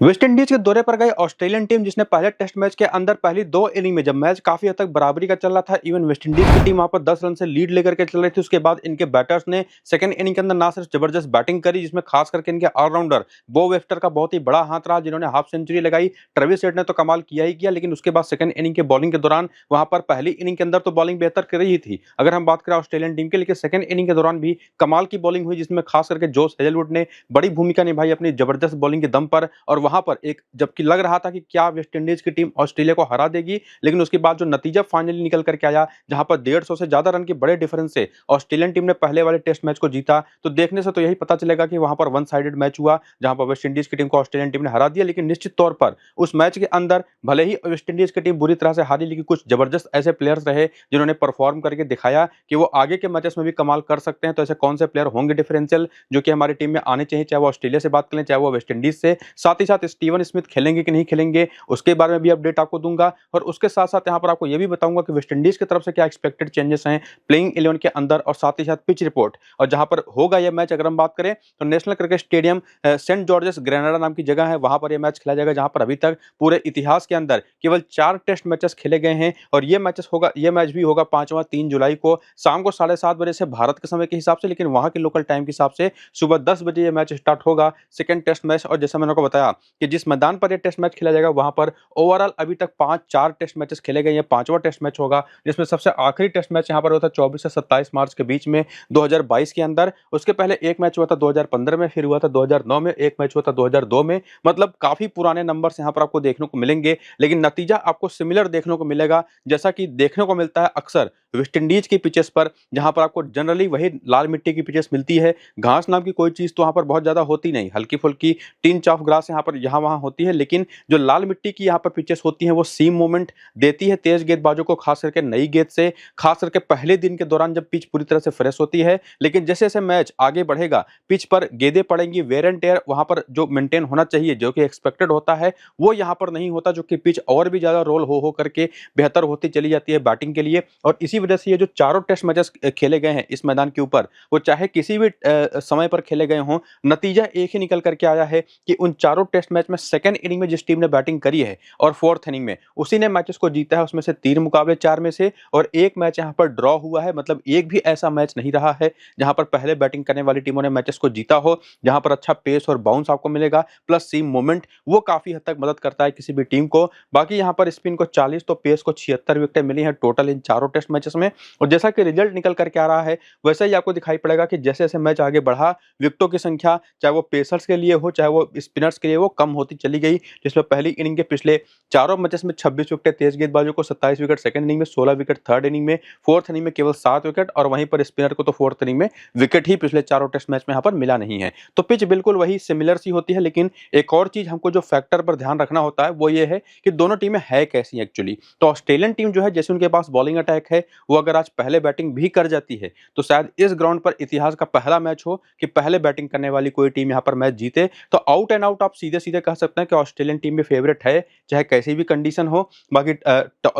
West Indies के दौरे पर गई ऑस्ट्रेलियन टीम, जिसने पहले टेस्ट मैच के अंदर पहली 2 इनिंग में जब मैच काफी हद तक बराबरी का चल रहा था, इवन वेस्ट इंडीज की टीम वहां पर 10 रन से लीड लेकर के चल रही थी। उसके बाद इनके बैटर्स ने सेकंड इनिंग के अंदर ना सिर्फ जबरदस्त बैटिंग करी, जिसमें खास करके इनके ऑलराउंडर बो वेफ्टर का बहुत ही बड़ा हाथ रहा, जिन्होंने हाफ सेंचुरी लगाई। ट्रेविस हेड ने तो कमाल किया ही किया, लेकिन उसके बाद सेकंड इनिंग के बॉलिंग के दौरान वहां पर पहली इनिंग के अंदर तो बॉलिंग बेहतर कर रही थी अगर हम बात करें ऑस्ट्रेलियन टीम की, लेकिन सेकंड इनिंग के दौरान भी कमाल की बॉलिंग हुई, जिसमें खास करके जोश हेजलवुड ने बड़ी भूमिका निभाई अपनी जबरदस्त बॉलिंग के दम पर। और वहां पर एक जबकि लग रहा था कि क्या वेस्ट इंडीज की टीम ऑस्ट्रेलिया को हरा देगी, लेकिन उसके बाद जो नतीजा फाइनली निकल करके आया, जहां पर 150 से ज्यादा रन के बड़े डिफरेंस से ऑस्ट्रेलियन टीम ने पहले वाले टेस्ट मैच को जीता, तो देखने से तो यही पता चलेगा कि वहां पर वन साइडेड मैच हुआ, जहां पर वेस्ट इंडीज की टीम को ऑस्ट्रेलियन टीम ने हरा दिया। लेकिन निश्चित तौर पर उस मैच के अंदर भले ही वेस्ट इंडीज की टीम बुरी तरह से हारी, लेकिन कुछ जबरदस्त ऐसे प्लेयर्स रहे जिन्होंने परफॉर्म करके दिखाया कि वो आगे के मैचेस में भी कमाल कर सकते हैं। तो ऐसे कौन से प्लेयर होंगे डिफरेंशियल जो कि हमारी टीम में आने चाहिए, चाहे वो ऑस्ट्रेलिया से बात करें चाहे वो वेस्ट इंडीज से। साथ ही साथ स्टीवन स्मिथ खेलेंगे कि नहीं खेलेंगे, उसके बारे में भी अपडेट आपको दूंगा। और उसके साथ साथ यहाँ पर आपको यह भी बताऊंगा कि वेस्ट इंडीज की तरफ से क्या एक्सपेक्टेड चेंजेस हैं प्लेइंग 11 के अंदर, और साथ ही साथ पिच रिपोर्ट। और जहां पर होगा यह मैच, अगर हम बात करें तो national cricket stadium Saint George's Grenada नाम की जगह है, वहां पर यह मैच खेला जाएगा, जहां पर अभी तक पूरे इतिहास के अंदर केवल 4 टेस्ट मैचेस खेले गए हैं। और यह मैच भी होगा 5वां 3 जुलाई को शाम को 7:30 बजे से भारत के समय के हिसाब से, लेकिन वहां के लोकल टाइम के हिसाब से सुबह 10 बजे यह मैच स्टार्ट होगा, सेकंड टेस्ट मैच। और जैसा मैंने आपको बताया कि जिस मैदान पर यह टेस्ट मैच खेला जाएगा, वहां पर ओवरऑल अभी तक 4 टेस्ट मैचेस खेले गए हैं, 5वां टेस्ट मैच होगा, जिसमें सबसे आखिरी टेस्ट मैच यहां पर हुआ था 24 से 27 मार्च के बीच में 2022 के अंदर। उसके पहले एक मैच हुआ था 2015 में, फिर हुआ था 2009 में, एक मैच हुआ था 2002 में। मतलब काफी पुराने नंबर्स यहां पर आपको देखने को मिलेंगे, लेकिन नतीजा आपको सिमिलर देखने को मिलेगा, जैसा कि देखने को मिलता है अक्सर वेस्ट इंडीज की पिचेस पर, जहां पर आपको जनरली वही लाल मिट्टी की पिचेस मिलती है। घास नाम की कोई चीज तो वहां पर बहुत ज्यादा होती नहीं, हल्की फुल्की टिंच ऑफ ग्रास यहाँ वहां होती है, लेकिन जो लाल मिट्टी की यहाँ पर पिचेस होती हैं वो सीम मूवमेंट देती है तेज गेंदबाजों को, खास करके नई गेंद से, खास करके पहले दिन के दौरान जब पिच पूरी तरह से फ्रेश होती है। लेकिन जैसे जैसे मैच आगे बढ़ेगा, पिच पर गेंदें पड़ेंगी, वेयर एंड टेयर वहां पर जो मेंटेन होना चाहिए, जो कि एक्सपेक्टेड होता है, वो यहाँ पर नहीं होता, जो कि पिच और भी ज्यादा रोल हो करके बेहतर होती चली जाती है बैटिंग के लिए। और इसी वजह से ये जो चारों टेस्ट मैचेस खेले गए हैं इस मैदान के ऊपर, वो चाहे किसी भी समय पर खेले गए हों, नतीजा एक ही निकल करके आया है कि उन चारों टेस्ट मैच में सेकंड इनिंग में जिस टीम ने बैटिंग करी है और फोर्थ इनिंग में उसी ने मैचेस को जीता है, उसमें से 3 मुकाबले 4 में से, और एक मैच यहां पर ड्रॉ हुआ है। मतलब एक भी ऐसा मैच नहीं रहा है जहां पर पहले बैटिंग करने वाली टीमों ने मैचेस को जीता हो, जहां पर अच्छा पेस और बाउंस आपको मिलेगा, प्लस सीम मोमेंट, वो काफी हद तक मदद करता है किसी भी टीम को। बाकी यहां पर स्पिन को 40 तो पेस को 76 विकेटें मिली हैं टोटल इन चारों टेस्ट मैचेस में। और जैसा कि रिजल्ट निकल करके आ रहा है, वैसे ही आपको दिखाई पड़ेगा कि जैसे जैसे मैच आगे बढ़ा, विकेटों की संख्या चाहे वो पेसर्स के लिए हो चाहे वो स्पिनर्स के लिए, वो कम होती चली गई, जिसमें पहली इनिंग के पिछले चारों मैचेस में 26 विकेट तेज गेंदबाजों को, 27 विकेट सेकंड इनिंग में, 16 विकेट थर्ड इनिंग में, फोर्थ इनिंग में केवल 7 विकेट, और वहीं पर स्पिनर को तो फोर्थ इनिंग में विकेट ही पिछले चारों टेस्ट मैच में यहाँ पर मिला नहीं है। तो पिच बिल्कुल वही सिमिलर सी होती है, लेकिन एक और चीज हमको जो फैक्टर पर ध्यान रखना होता है वो ये है कि दोनों टीमें है कैसी एक्चुअली। तो ऑस्ट्रेलियन टीम जो है, जैसे उनके पास बॉलिंग अटैक है, वो अगर आज पहले बैटिंग भी कर जाती है तो शायद इस ग्राउंड पर इतिहास का पहला मैच हो कि पहले बैटिंग करने वाली कोई टीम यहाँ पर मैच जीते। तो आउट एंड आउट आप सीधे सीधे कह सकते हैं कि ऑस्ट्रेलियन टीम में फेवरेट है, चाहे कैसी भी कंडीशन हो। बाकी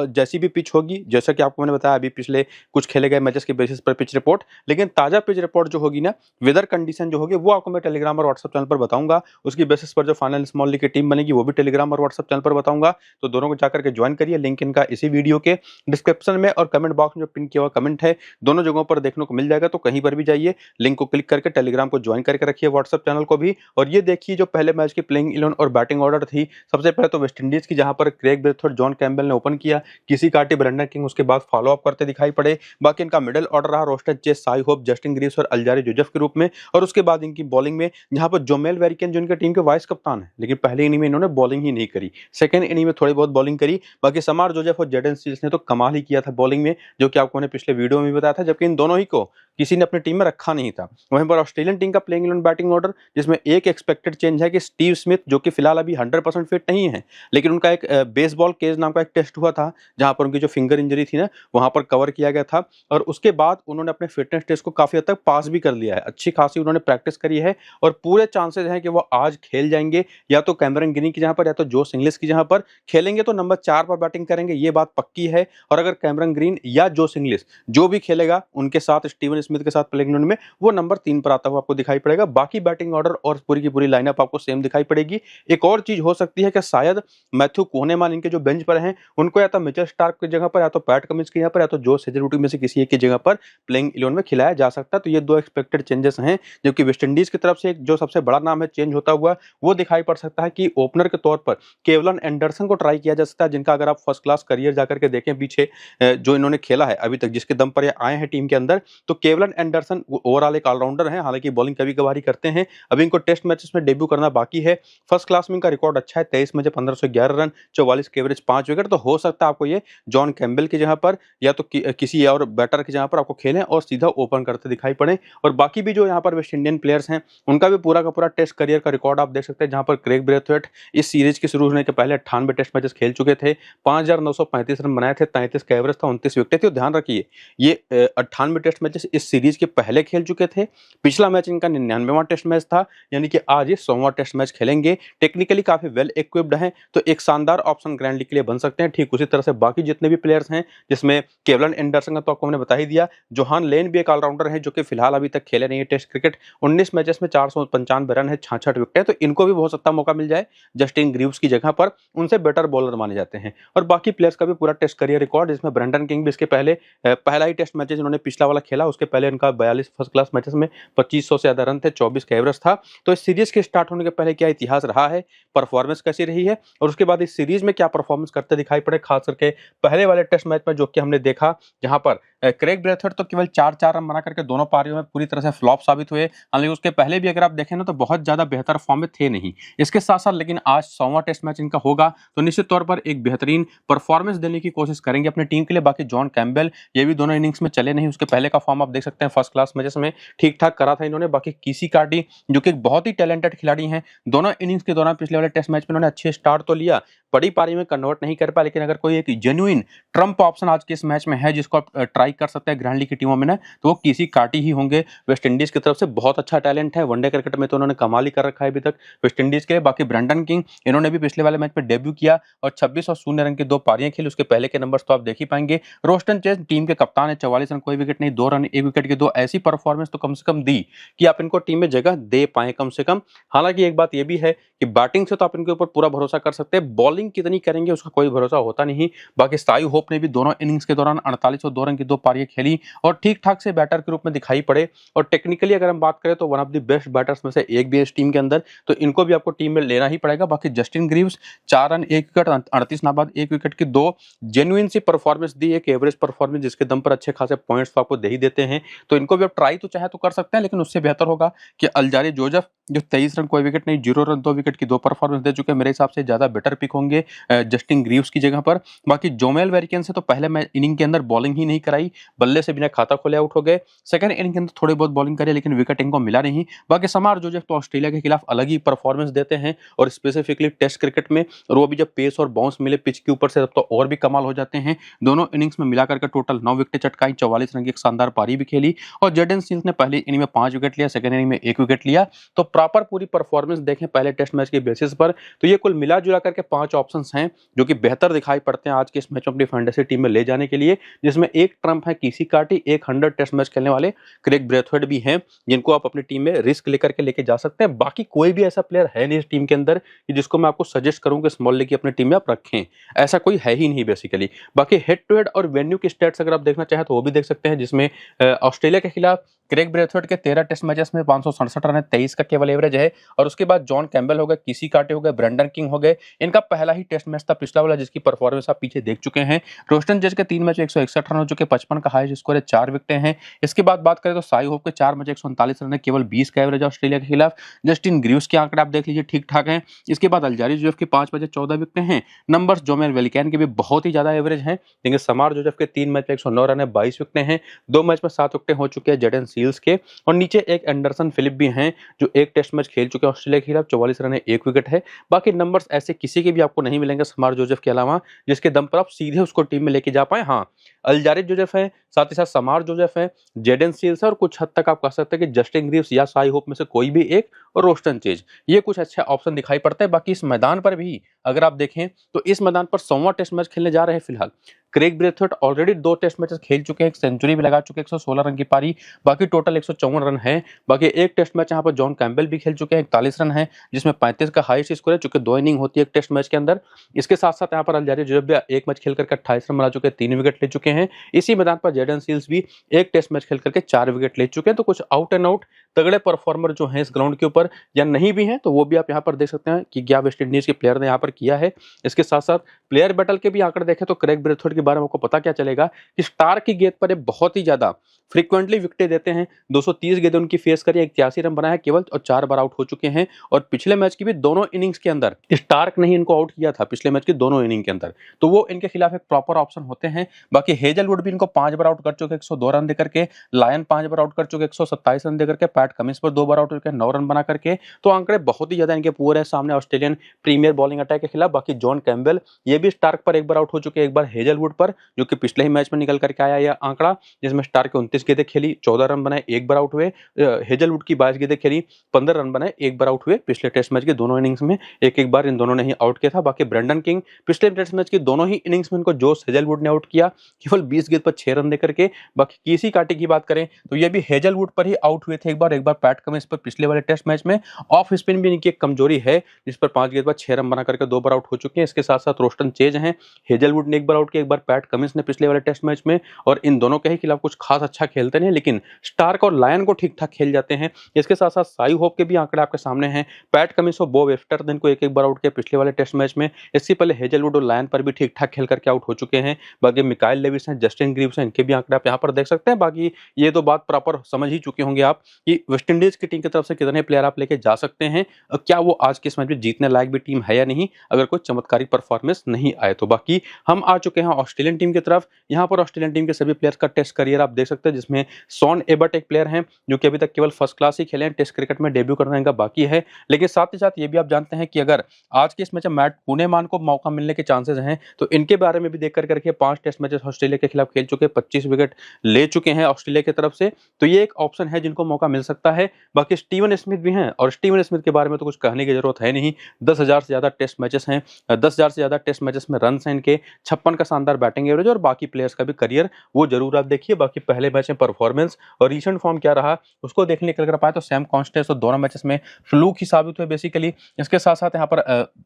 जैसी भी पिच होगी, जैसा कि आपको मैंने बताया अभी पिछले कुछ खेले गए मैचेस के बेसिस पर पिच रिपोर्ट, लेकिन ताजा पिच रिपोर्ट जो होगी ना, वेदर कंडीशन जो होगी, वो आपको मैं टेलीग्राम और व्हाट्सएप चैनल पर बताऊंगा। उसकी बेसिस पर जो फाइनल स्मॉल लीग की टीम बनेगी वो भी टेलीग्राम और व्हाट्सएप चैनल पर बताऊंगा। तो दोनों को जाकर के ज्वाइन करिए, लिंक इनका इसी वीडियो के डिस्क्रिप्शन में और कमेंट बॉक्स में जो पिन किया हुआ कमेंट है, दोनों जगहों पर देखने को मिल जाएगा। तो कहीं पर भी जाइए, लिंक को क्लिक करके टेलीग्राम को ज्वाइन करके रखिए, व्हाट्सएप चैनल को भी। और ये देखिए जो पहले मैच की प्लेइंग 11 और बैटिंग ऑर्डर थी, सबसे पहले तो वेस्ट इंडीज की, जहां पर क्रेग ब्रेथवाइट, जॉन कैम्पबेल ने ओपन किया, किसी कार्टी, ब्रेंडन किंग उसके बाद फॉलो अप करते दिखाई पड़े। बाकी इनका मिडिल ऑर्डर रहा Roston Chase, Sai hope, Justin Greaves और अल्जारी जोसेफ के रूप में। और उसके बाद इनकी बॉलिंग में, जहां पर जोमेल वेरिकन जो इनकी टीम के वाइस कप्तान है, लेकिन पहले इनिंग में इन्होंने बॉलिंग ही नहीं करी, सेकंड इनिंग में थोड़ी बहुत बॉलिंग करी। बाकी समार जोसेफ और जेडन स्टील्स ने तो कमाल ही किया था बॉलिंग में, जो कि आपको मैंने पिछले वीडियो में भी बताया था, जबकि इन दोनों ही को किसी ने अपनी टीम में रखा नहीं था। वहीं पर ऑस्ट्रेलियन टीम का प्लेइंग 11 बैटिंग ऑर्डर, जिसमें एक एक्सपेक्टेड चेंज है कि स्टीव स्मिथ, जो कि फिलहाल अभी 100% फिट नहीं है, लेकिन उनका एक बेसबॉल केज नाम का एक टेस्ट हुआ था, जहां पर उनकी जो फिंगर इंजरी थी ना, वहां पर कवर किया गया था। और उसके बाद उन्होंने अपने फिटनेस टेस्ट को काफी हद तक पास भी कर लिया है, अच्छी खासी उन्होंने प्रैक्टिस करी है, और पूरे चांसेस हैं कि वो आज खेल जाएंगे, या तो कैमरन ग्रीन की जगह पर या तो जोश इंग्लिश की जगह पर खेलेंगे, तो नंबर 4 पर बैटिंग करेंगे, ये बात पक्की है। और अगर कैमरन ग्रीन या जोश इंग्लिश, जो भी खेलेगा उनके साथ स्टीवन स्मिथ के साथ प्लेइंग 11 में वो नंबर 3 पर आता हुआ आपको दिखाई पड़ेगा। बाकी बैटिंग ऑर्डर और पूरी की पूरी लाइनअप आपको सेम दिखाई पड़ेगी। एक और चीज हो सकती है कि शायद मैथ्यू कोहनेमान इनके जो बेंच पर हैं उनको या तो मिचेल स्टार्क की जगह पर, या तो पैट कमिंस की जगह पर, या तो जोश हेजलवुड में से किसी एक की जगह पर प्लेइंग 11 में खिलाया जा सकता है। तो ये 2 एक्सपेक्टेड चेंजेस हैं। जबकि वेस्ट इंडीज की तरफ से एक जो सबसे बड़ा नाम है चेंज होता हुआ वो दिखाई पड़ सकता है कि ओपनर के तौर पर केवलन एंडरसन को ट्राई किया जा सकता है, जिनका अगर आप फर्स्ट क्लास करियर जाकर के देखें पीछे जो इन्होंने खेला है अभी तक, जिसके दम पर ये आए हैं टीम के अंदर, तो केवलन एंडरसन ओवरऑल एक ऑलराउंडर है। हालांकि बॉलिंग कभी कभार करते हैं। अभी इनको टेस्ट मैचेस में डेब्यू करना बाकी है। फर्स्ट क्लास में इनका रिकॉर्ड अच्छा है, 23 मैच 1511 रन, 44 के एवरेज, 5 विकेट। तो हो सकता है आपको ये जॉन कैम्बेल की जगह पर या तो किसी और बैटर की जगह पर आपको खेलें और सीधा ओपन करते दिखाई पड़े। और बाकी भी जो यहाँ पर वेस्ट इंडियन प्लेयर्स हैं उनका भी पूरा का पूरा टेस्ट करियर का रिकॉर्ड आप देख सकते हैं, जहां पर क्रेग ब्रेथवेट इस सीरीज के शुरू होने के पहले 98 टेस्ट मैचेस खेल चुके थे, 5935 रन बनाए थे, 33 का एवरेज था, 29 विकेट थी। ध्यान रखिए ये 98 टेस्ट मैचेस इस सीरीज के पहले खेल चुके थे। पिछला मैच इनका 99वां टेस्ट मैच था, यानी कि आज ये 100वां टेस्ट मैच खेलेंगे। टेक्निकली काफी वेल इक्विप्ड हैं, तो एक शानदार ऑप्शन ग्रैंड लीग के लिए बन सकते हैं। ठीक उसी तरह से बाकी जितने भी प्लेयर्स हैं, जिसमें केवलन एंडरसन का तो आपको मैंने बता ही दिया, जोहान लेन भी एक ऑलराउंडर है जो कि फिलहाल अभी तक खेले नहीं है टेस्ट क्रिकेट। 19 मैचेस में 495 रन है, 66 विकेट है, तो इनको भी हो सकता मौका मिल जाए जस्टिन ग्रीव्स की जगह पर। उनसे बेटर बॉलर माने जाते हैं। और बाकी प्लेयर्स का भी पूरा टेस्ट करियर रिकॉर्ड, जिसमें ब्रेंडन किंग भी इसके पहले पहला ही टेस्ट मैचेस इन्होंने पिछला वाला खेला, उसके पहले इनका 42 फर्स्ट क्लास मैचेस में 2500 से ज्यादा रन थे, 24 का एवरेज था। तो इस सीरीज के स्टार्ट होने के पहले क्या इतिहास रहा है, परफॉर्मेंस कैसी रही है, और उसके बाद इस सीरीज में क्या परफॉर्मेंस करते दिखाई पड़े, खास करके पहले वाले टेस्ट मैच में जो कि हमने देखा, जहां पर क्रेग ब्रेथवेट तो केवल 4-4 रन बना करके दोनों पारियों में पूरी तरह से फ्लॉप साबित हुए। हालांकि उसके पहले भी अगर आप देखें ना तो बहुत ज्यादा बेहतर फॉर्म में थे नहीं। इसके साथ साथ लेकिन आज 100वां टेस्ट मैच इनका होगा, तो निश्चित तौर पर एक बेहतरीन परफॉर्मेंस देने की कोशिश करेंगे अपनी टीम के लिए। बाकी जॉन कैम्बेल ये भी दोनों इनिंग्स में चले नहीं, उसके पहले का फॉर्म आप देख सकते हैं, फर्स्ट क्लास मैचेस में ठीक ठाक करा था इन्होंने। बाकी कीसी कार्डी जो कि बहुत ही टैलेंटेड खिलाड़ी हैं, दोनों इनिंग्स के दौरान पिछले वाले टेस्ट मैच में इन्होंने अच्छे स्टार्ट तो लिया, बड़ी पारी में कन्वर्ट नहीं कर पाया। लेकिन अगर कोई एक जेन्युइन ट्रम्प ऑप्शन आज के इस मैच में है जिसको आप ट्राई कर सकते हैं ग्रैंड लीग की टीमों में ना, तो वो किसी काटी ही होंगे। वेस्ट इंडीज की तरफ से बहुत अच्छा टैलेंट है, वनडे क्रिकेट में तो उन्होंने कमाल ही कर रखा है अभी तक वेस्ट इंडीज के लिए। बाकी ब्रेंडन किंग इन्होंने भी पिछले वाले मैच में डेब्यू किया और 26 और 0 रन की 2 पारियां खेली, उसके पहले के नंबर्स तो आप देख ही पाएंगे। रोस्टन चेस टीम के कप्तान है, 44 रन, कोई विकेट नहीं, 2 रन 1 विकेट की 2 ऐसी परफॉर्मेंस तो कम से कम दी कि आप इनको टीम में जगह दे पाए कम से कम। हालांकि एक बात यह भी है कि बैटिंग से तो आप इनके ऊपर पूरा भरोसा कर सकते हैं, बॉलिंग कितनी करेंगे उसका कोई भरोसा होता नहीं। बाकी साई होप ने भी दोनों इनिंग्स के दौरान 48 और 2 रन की 2 पारियां खेली और ठीक ठाक से बैटर के रूप में दिखाई पड़े। और टेक्निकली अगर हम बात करें तो one of the best batters में से एक भी है इस टीम के अंदर, तो इनको भी आपको टीम में लेना ही पड़ेगा। बाकी जस्टिन ग्रीव्स 4 रन 1 विकेट, 38 नाबाद 1 विकेट की 2 जेन्युइन सी परफॉर्मेंस दी, एक एवरेज परफॉर्मेंस जिसके दम पर अच्छे खासे पॉइंट्स तो आपको दे ही देते हैं। तो इनको भी आप ट्राई तो चाहे तो कर सकते हैं, लेकिन उससे बेहतर होगा कि अल्जारी जोसेफ जो 23 रन कोई विकेट नहीं, 0 रन 2 विकेट की 2 परफॉर्मेंस दे चुके हैं, मेरे हिसाब से ज्यादा बेटर पिक होंगे जस्टिन ग्रीव्स की जगह पर। बाकी जोमेल वेरिकन से तो पहले इनिंग के अंदर बॉलिंग ही नहीं कराई, बल्ले से बिना खाता खोले आउट हो गए। सेकंड इनिंग के अंदर थोड़ी बहुत बॉलिंग करी लेकिन विकेट इनको मिला नहीं। बाकी समार जोसेफ तो ऑस्ट्रेलिया के खिलाफ अलग ही परफॉर्मेंस देते हैं और स्पेसिफिकली टेस्ट क्रिकेट में, और वो भी जब पेस और बाउंस मिले पिच के ऊपर से तब तो और भी कमाल हो जाते हैं। दोनों इनिंग्स में मिलाकर के टोटल 9 विकेट चटकाई, 44 रन की एक शानदार पारी भी खेली। और जेडन स्मिथ ने पहली इनिंग में 5 विकेट लिया, सेकंड इनिंग में 1 विकेट लिया। तो प्रॉपर पूरी परफॉर्मेंस देखें पहले टेस्ट मैच के बेसिस पर, तो ये कुल मिला जुला करके 5 ऑप्शंस हैं जो कि बेहतर दिखाई पड़ते हैं आज के इस मैच में अपनी फैंटेसी टीम में ले जाने के लिए, जिसमें एक ट्रम्प है कीसी कार्टी, एक 100 टेस्ट मैच खेलने वाले क्रेग ब्रेथवेट भी हैं जिनको आप अपनी टीम में रिस्क लेकर के लेके जा सकते हैं। बाकी कोई भी ऐसा प्लेयर है नहीं इस टीम के अंदर कि जिसको मैं आपको सजेस्ट करूं कि स्मॉल लीग की अपनी टीम में आप रखें, ऐसा कोई है ही नहीं बेसिकली। बाकी हेड टू हेड और वेन्यू की स्टेट्स अगर आप देखना चाहें तो वो भी देख सकते हैं, जिसमें ऑस्ट्रेलिया के खिलाफ क्रेग ब्रेथवेट के 13 टेस्ट मैचेस में 567 रन है, 23 का केवल एवरेज है। और उसके बाद जॉन कैम्बेल हो गए, किसी काटे हो गए, ब्रेंडन किंग हो गए, इनका पहला ही टेस्ट मैच था पिछला वाला जिसकी परफॉर्मेंस आप पीछे देख चुके हैं। रोस्टन चेस के 3 मैच 161 रन हो चुके, 55 का हाईएस्ट स्कोर है, 4 विकेटें हैं। इसके बाद बात करें तो साई होप के 4 मैच 139 रन है, केवल 20 का एवरेज ऑस्ट्रेलिया के खिलाफ। जस्टिन ग्रीव्स के आंकड़े आप देख लीजिए ठीक ठाक हैं। इसके बाद अल्जारी जोसेफ के 5 मैच 14 विकेटें हैं। नंबर्स जोमेल वेलिकैन के भी बहुत ही ज्यादा एवरेज हैं, लेकिन समार जोसेफ के 3 मैच 109 रन है, 22 विकेटें हैं, 2 मैच में 7 विकेटें हो चुके हैं जेडन सील्स के। और नीचे एक एंडरसन फिलिप भी हैं जो एक टेस्ट मैच खेल चुके हैं ऑस्ट्रेलिया के खिलाफ, 44 रन है, 1 विकेट है। बाकी नंबर्स ऐसे किसी के भी आपको नहीं मिलेंगे समार जोसेफ के अलावा जिसके दम पर आप सीधे उसको टीम में लेके जा पाए। हाँ, अल्जारिस जोसेफ है, साथ ही साथ समार जोसेफ है, जेडन सील्स है और कुछ हद तक आप कह सकते हैं कि जस्टिन ग्रीव्स या शाई होप में से कोई भी एक और रोस्टन चेज। ये कुछ अच्छे ऑप्शन दिखाई पड़ते हैं। बाकी इस मैदान पर भी अगर आप देखें तो इस मैदान पर 100वां टेस्ट मैच खेलने जा रहे हैं फिलहाल। Craig Brathwaite already 2 test matches खेल चुके हैं, एक सेंचुरी भी लगा चुके हैं, 116 रन की पारी, बाकी टोटल 154 रन है। बाकी एक टेस्ट मैच यहाँ पर जॉन कैम्पबेल भी खेल चुके हैं, 41 रन है, जिसमें 35 का हाईएस्ट स्कोर है, चूंकि 2 इनिंग होती है एक टेस्ट मैच के अंदर। इसके साथ साथ यहाँ पर अल्जारिस जोसेफ भी एक मैच खेल करके 28 रन बना चुके हैं, 3 विकेट ले चुके हैं। इसी मैदान पर जेडन सील्स भी एक टेस्ट मैच खेल करके 4 विकेट ले चुके हैं। तो कुछ आउट एंड आउट तगड़े परफॉर्मर जो हैं इस ग्राउंड के ऊपर या नहीं भी हैं, तो वो भी आप यहाँ पर देख सकते हैं कि क्या वेस्ट इंडीज के प्लेयर ने यहाँ पर किया है। इसके साथ साथ प्लेयर बैटल के भी आंकड़े देखें तो क्रेग ब्रेथवेट के बारे में आपको पता क्या चलेगा कि स्टार की गेंद पर बहुत ही ज्यादा फ्रीक्वेंटली विकेटें देते हैं। 230 गेंदें उनकी फेस करी, 81 रन बनाया केवल और 4 बार आउट हो चुके हैं। और पिछले मैच की भी दोनों इनिंग्स के अंदर स्टार्क ने ही इनको आउट किया था, पिछले मैच की दोनों इनिंग के अंदर, तो वो इनके खिलाफ एक प्रॉपर ऑप्शन होते हैं। बाकी हेजलवुड भी इनको 5 बार आउट कर चुके, 102 रन देकर के, लायन 5 बार आउट कर चुके, 127 रन देकर के, पैट कमिंस पर 2 बार आउट होकर 9 रन बना करके। तो आंकड़े बहुत ही ज्यादा इनके पूरे सामने ऑस्ट्रेलियन प्रीमियर बॉलिंग अटैक के खिलाफ। बाकी जॉन कैम्पबेल ये भी स्टार्क पर 1 बार आउट हो चुके, 1 बार हेजलवुड पर, जो कि पिछले ही मैच में निकल करके आया यह आंकड़ा, जिसमें स्टार्क 29 गेंदें खेली, 14 रन बनाए, 1 बार आउट हुए। हेजलवुड की 22 गेंदें खेली, 15 रन बनाए, 1 बार आउट हुए। पिछले टेस्ट मैच के दोनों इनिंग्स में एक एक बार इन दोनों ने ही आउट किया था। बाकी ब्रेंडन किंग पिछले टेस्ट मैच की दोनों ही इनिंग्स में इनको जोश हेजलवुड ने आउट किया, केवल 20 गेंद पर 6 रन देकर के। बाकी कीसी काटी की बात करें तो ये भी हेजलवुड पर ही आउट हुए थे, एक बार पैट कमिंस पर पिछले वाले टेस्ट मैच में। ऑफ स्पिन भी इनकी एक कमजोरी है, जिस पर 5 गेंद पर 6 रन बना करके 2 बार आउट हो चुके हैं। इसके साथ साथ रोस्टन चेज हैं, हेजलवुड ने 1 बार आउट किया, 1 बार पैट कमिंस ने पिछले वाले टेस्ट मैच में। और इन दोनों के ही खिलाफ कुछ खास अच्छा खेलते नहीं, लेकिन स्टार्क और लायन को ठीक ठाक खेल जाते हैं। इसके साथ साथ साई होप के भी आंकड़े आपके सामने हैं। पैट कमिंस और बो वेफ्टर ने इनको 1 बार आउट किया पिछले वाले टेस्ट मैच में। इससे पहले हेजलवुड और लायन पर भी ठीक ठाक खेल करके आउट हो चुके हैं। बाकी मिकाइल लेविस हैं, जस्टिन ग्रीव्स हैं, इनके भी आंकड़े आप यहाँ पर देख सकते हैं। बाकी ये तो बात प्रॉपर समझ ही चुके होंगे आप कि वेस्टइंडीज की टीम की तरफ से कितने प्लेयर आप लेके जा सकते हैं, क्या वो आज के इस मैच में जीतने लायक भी टीम है या नहीं, अगर कोई चमत्कारिक परफॉर्मेंस नहीं आए तो। बाकी हम आ चुके हैं ऑस्ट्रेलियन टीम की तरफ। यहाँ पर ऑस्ट्रेलियन टीम के सभी प्लेयर्स का टेस्ट करियर आप देख सकते हैं, जिसमें शॉन एबर्ट एक प्लेयर हैं जो कि अभी तक केवल फर्स्ट क्लास ही खेले हैं, टेस्ट क्रिकेट में डेब्यू करना इनका बाकी है। लेकिन साथ ही साथ ये भी आप जानते हैं कि अगर आज के इस मैच में मैट कूनेमान को मौका मिलने के चांसेस हैं, तो इनके बारे में भी देख करके रखिए। 5 टेस्ट मैचेस ऑस्ट्रेलिया के खिलाफ खेल चुके, 25 विकेट ले चुके हैं ऑस्ट्रेलिया की तरफ से, तो ये एक ऑप्शन है जिनको मौका मिल सकता है। बाकी स्टीवन स्मिथ भी हैं, और स्टीवन स्मिथ के बारे में तो कुछ कहने की जरूरत है नहीं। 10,000 से ज्यादा टेस्ट मैचेस हैं, 10,000 से ज्यादा टेस्ट मैचेस में रन हैं इनके, 56 का शानदार बैटिंग एवरेज, और बाकी प्लेयर्स का भी करियर वो जरूर आप देखिए। बाकी पहले मैच में परफॉर्मेंस और रिसेंट फॉर्म क्या रहा उसको देखने के अगर पाए तो सैम कॉन्स्टेंस तो दोनों मैचेस में फ्लूक ही साबित हुए बेसिकली। इसके साथ साथ यहाँ पर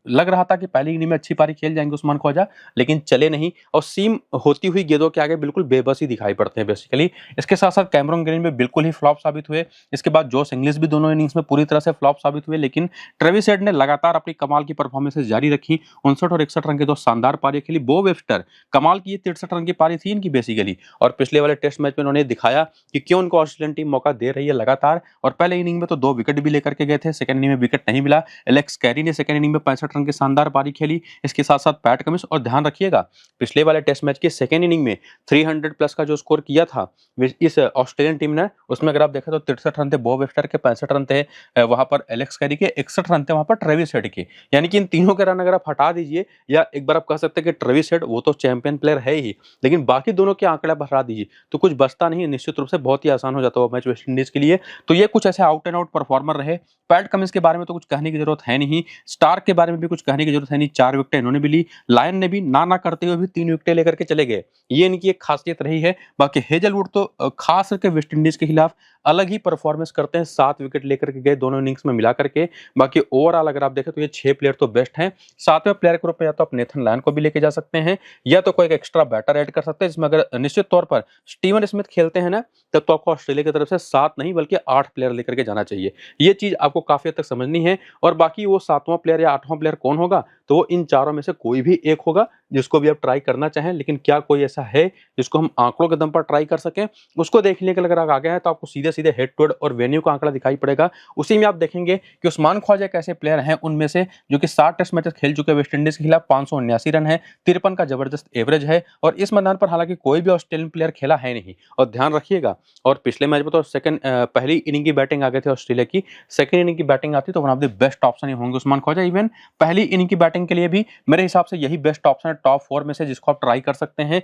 लग रहा था कि पहली इनिंग में अच्छी पारी खेल जाएंगे उस्मान ख्वाजा, लेकिन चले नहीं, और सीम होती हुई गेंदों के आगे बिल्कुल बेबस ही दिखाई पड़ते हैं बेसिकली। इसके साथ साथ कैमरन ग्रीन भी बिल्कुल ही फ्लॉप साबित हुए। इसके बाद जोश इंग्लिश भी दोनों इनिंग्स में पूरी तरह से फ्लॉप साबित हुए, लेकिन ट्रेविस हेड ने लगातार अपनी कमाल की परफॉर्मेंसेस जारी रखी। 59 और 61 रन की 2 शानदार पारी खेली। बो वेफ्टर कमाल की 63 रन की पारी थी इनकी बेसिकली, और पिछले वाले टेस्ट मैच में उन्होंने दिखाया कि क्यों उनको ऑस्ट्रेलियन टीम मौका दे रही है लगातार। और पहले इनिंग में तो 2 विकेट भी लेकर के गए थे, सेकंड इनिंग में विकेट नहीं मिला। एलेक्स कैरी ने सेकंड इनिंग में 65 रन की शानदार पारी खेली। इसके साथ साथ पैट कमिंस, और ध्यान रखिएगा पिछले वाले टेस्ट मैच के सेकंड इनिंग में 300 प्लस का जो स्कोर किया था इस ऑस्ट्रेलियन टीम ने, उसमें अगर आप देखें तो 63 रन थे बो वेफ्टर के, 65 रन थे वहां पर एलेक्स कैरी के, 61 रन थे वहां पर ट्रेविस हेड के। यानी कि इन तीनों के रन अगर आप हटा दीजिए, या एक बार आप कह सकते हैं कि ट्रेविस हेड वो तो चैंपियन प्लेयर है ही, लेकिन बाकी दोनों के आंकड़े बढ़ा दीजिए तो कुछ बचता नहीं। निश्चित रूप से बहुत ही आसान हो जाता है मैच वेस्ट इंडीज के लिए। तो ये कुछ ऐसे आउट एंड आउट परफॉर्मर रहे। पैट कमिंस के बारे में तो कुछ कहने की जरूरत है नहीं, स्टार्क के बारे में भी कुछ कहने की जरूरत है नहीं, 4 विकेट इन्होंने भी ली। लायन ने भी ना करते हुए भी 3 विकेट लेकर के चले गए, ये इनकी एक खासियत रही है। बाकी हेजलवुड तो खास करके वेस्ट इंडीज के खिलाफ अलग ही परफॉर्मेंस करते हैं, 7 विकेट लेकर के गए दोनों इनिंग्स में मिला करके। बाकी ओवरऑल अगर आप देखें तो ये 6 प्लेयर तो बेस्ट हैं। 7वें प्लेयर के रूप में या तो आप नेथन लायन को भी लेके जा सकते हैं, या तो कोई एक एक्स्ट्रा बैटर ऐड कर सकते हैं, जिसमें अगर निश्चित तौर पर स्टीवन स्मिथ खेलते हैं ना, तब तो आपको ऑस्ट्रेलिया की तरफ से 7 नहीं बल्कि 8 प्लेयर लेकर के जाना चाहिए। ये चीज आपको काफी हद तक समझनी है। और बाकी वो 7वां प्लेयर या 8वां प्लेयर कौन होगा, तो वो इन चारों में से कोई भी एक होगा, जिसको भी आप ट्राई करना चाहें। लेकिन क्या कोई ऐसा है जिसको हम आंकड़ों के दम पर ट्राई कर सकें, उसको देखने के लिए अगर आप आ गए हैं तो आपको सीधे सीधे हेड टू हेड और वेन्यू का आंकड़ा दिखाई पड़ेगा। उसी में आप देखेंगे कि उस्मान ख्वाजा एक ऐसे प्लेयर हैं उनमें से जो कि 60 टेस्ट मैचेस खेल चुके हैं वेस्ट इंडीज के खिलाफ, 579 रन है, 53 का जबरदस्त एवरेज है और इस मैदान पर हालांकि कोई भी ऑस्ट्रेलियन प्लेयर खेला है नहीं। और ध्यान रखिएगा, और पिछले मैच में तो पहली इनिंग की बैटिंग आ गई थी ऑस्ट्रेलिया की, सेकंड इनिंग की बैटिंग आती तो one of the best option ही होंगे उस्मान ख्वाजा। इवन पहली इनिंग की बैटिंग के लिए भी मेरे हिसाब से यही बेस्ट ऑप्शन है टॉप 4 में से, जिसको आप ट्राई कर सकते हैं।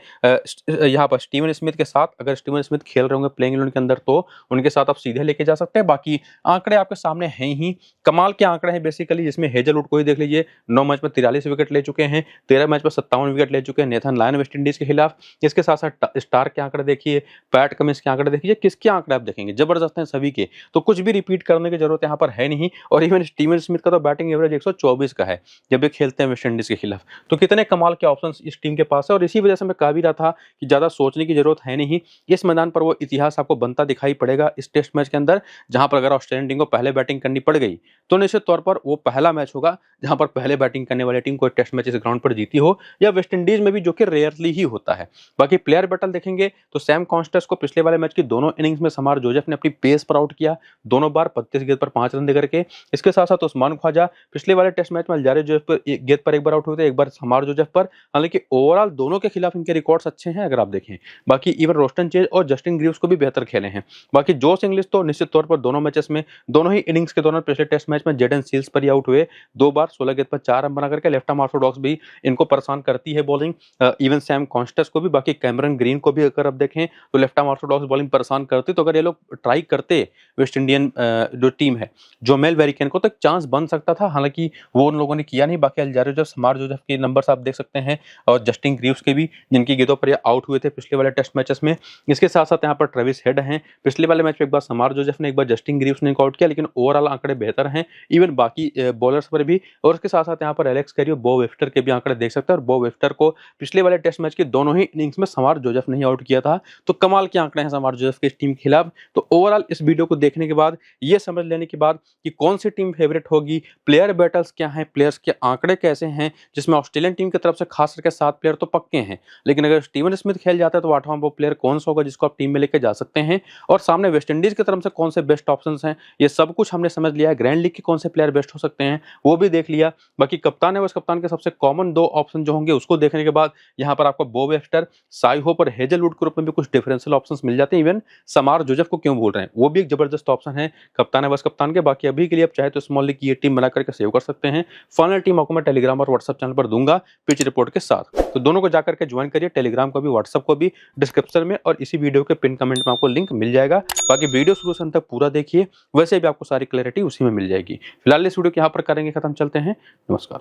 यहाँ पर स्टीवन स्मिथ के साथ, अगर स्टीवन स्मिथ खेल रहे होंगे प्लेइंग इलेवन के अंदर तो उनके साथ आप सीधे लेके जा सकते हैं। बाकी आंकड़े आपके सामने हैं ही, कमाल के आंकड़े हैं बेसिकली, जिसमें हेजलवुड को ही देख लीजिए, 9 मैच में 43 विकेट ले चुके हैं, 13 मैच में 57 विकेट ले चुके हैं नेथन लायन वेस्ट इंडीज के खिलाफ। इसके साथ साथ स्टार्क के आंकड़े देखिए, पैट कमिंस के आंकड़े देखिए, किसके आंकड़े आप देखेंगे जबरदस्त हैं सभी के, तो कुछ भी रिपीट करने की जरूरत यहाँ पर है नहीं। और इवन स्टीवन स्मिथ का तो बैटिंग एवरेज 124 का है जब ये खेलते हैं वेस्ट इंडीज के खिलाफ, तो कितने कमाल के ऑप्शंस इस टीम के पास है। और इसी वजह से मैं कह भी रहा था कि ज्यादा सोचने की जरूरत है नहीं, इस मैदान पर वो इतिहास आपको बनता दिखाई पड़ेगा इस टेस्ट मैच के अंदर, जहां पर अगर ऑस्ट्रेलियन टीम को पहले बैटिंग करनी पड़ गई तो निश्चित तौर पर वो पहला मैच होगा जहां पर पहले बैटिंग करने वाली टीम कोई टेस्ट मैच इस ग्राउंड पर जीती हो, या वेस्ट इंडीज में भी, जो कि रेयरली ही होता है। बाकी प्लेयर बैटल देखेंगे तो सैम कॉन्स्टेस को पिछले वाले मैच की दोनों इनिंग्स में समार जोसेफ ने अपनी पेस पर आउट किया, दोनों बार 35 गेंद पर 5 रन देकर के। इसके साथ साथ उस्मान ख्वाजा पिछले वाले टेस्ट मैच में अल्जारी जोसेफ पर गेंद पर एक बार आउट हुए थे, एक बार समार जोसेफ पर। हालांकि ओवरऑल दोनों के खिलाफ इनके रिकॉर्ड्स अच्छे हैं अगर आप देखें। बाकी इवन रोस्टन चेज और जस्टिन ग्रीव्स को भी बेहतर खेले हैं। बाकी जोश इंग्लिश तो निश्चित तौर पर दोनों मैचेस में, दोनों ही इनिंग्स के दौरान पिछले टेस्ट मैच में जेडन सील्स पर ही आउट हुए, 2 बार 16 गेंद पर 4 रन बना करके। लेफ्ट आर्म ऑर्थोडॉक्स भी इनको परेशान करती है बॉलिंग, इवन सैम कॉन्स्टेस को भी। बाकी कैमरन ग्रीन को भी अगर आप देखें तो लेफ्ट आर्म ऑर्थोडॉक्स बॉलिंग परेशान करती, तो अगर ये लोग ट्राई करते वेस्ट इंडियन जो टीम है जोमेल वेरिकन को, तो एक चांस बन सकता था, हालांकि वो उन लोगों ने किया नहीं। बाकी अल्जारी जोसेफ, समार जोसेफ के नंबर्स आप देख सकते हैं, और जस्टिन ग्रीव्स के भी, जिनकी गेंदों पर ये आउट हुए थे पिछले वाले टेस्ट मैचेस में। इसके साथ साथ यहाँ पर ट्रेविस हेड हैं, पिछले वाले मैच में एक बार समार जोसेफ ने, एक बार जस्टिन ग्रीव्स ने आउट किया, लेकिन ओवरऑल आंकड़े बेहतर हैं इवन बाकी बॉलर्स पर भी। और इसके साथ साथ यहाँ पर एलेक्स कैरी और बो वेफ्टर के भी आंकड़े देख सकते हैं, और बो वेफ्टर को पिछले वाले टेस्ट मैच के दोनों ही इनिंग्स में समार जोसेफ ने आउट किया था, तो कमाल के आंकड़े हैं समार जोसेफ की इस टीम के खिलाफ। तो ओवरऑल इस वीडियो को देखने के बाद, ये समझ लेने के बाद कि कौन सी टीम फेवरेट होगी, प्लेयर बैटल्स क्या हैं, प्लेयर्स के आंकड़े कैसे हैं, जिसमें ऑस्ट्रेलियन टीम की तरफ से खास करके 7 प्लेयर तो पक्के हैं, लेकिन अगर स्टीवन स्मिथ खेल जाता है तो 8वां वो प्लेयर कौन सा होगा जिसको आप टीम में लेकर जा सकते हैं, और सामने वेस्ट इंडीज की तरफ से कौन से बेस्ट ऑप्शंस हैं, ये सब कुछ हमने समझ लिया है। ग्रैंड लीग के कौन से प्लेयर बेस्ट हो सकते हैं वो भी देख लिया। बाकी कप्तान है, उस कप्तान के सबसे कॉमन 2 ऑप्शन जो होंगे उसको देखने के बाद यहाँ पर आपको बो वेफ्टर, साई होप और हेजलवुड के रूप में भी कुछ डिफरेंशियल ऑप्शंस मिल जाते हैं। इवन समार जोसेफ को क्यों भूल रहे हैं, वो भी एक जबरदस्त ऑप्शन है कप्तान है बस कप्तान के। बाकी अभी के लिए आप चाहे तो स्मॉल लीग की ये टीम बना करके सेव कर सकते हैं। फाइनल टीम आपको मैं टेलीग्राम और व्हाट्सएप चैनल पर दूंगा पिच रिपोर्ट के साथ, तो दोनों को जाकर के ज्वाइन करिए, टेलीग्राम को भी व्हाट्सएप को भी, डिस्क्रिप्शन में और इसी वीडियो के पिन कमेंट में आपको लिंक मिल जाएगा। बाकी वीडियो शुरू से अंत तक पूरा देखिए, वैसे भी आपको सारी क्लैरिटी उसी में मिल जाएगी। फिलहाल इस वीडियो को यहाँ पर करेंगे खत्म, चलते हैं, नमस्कार।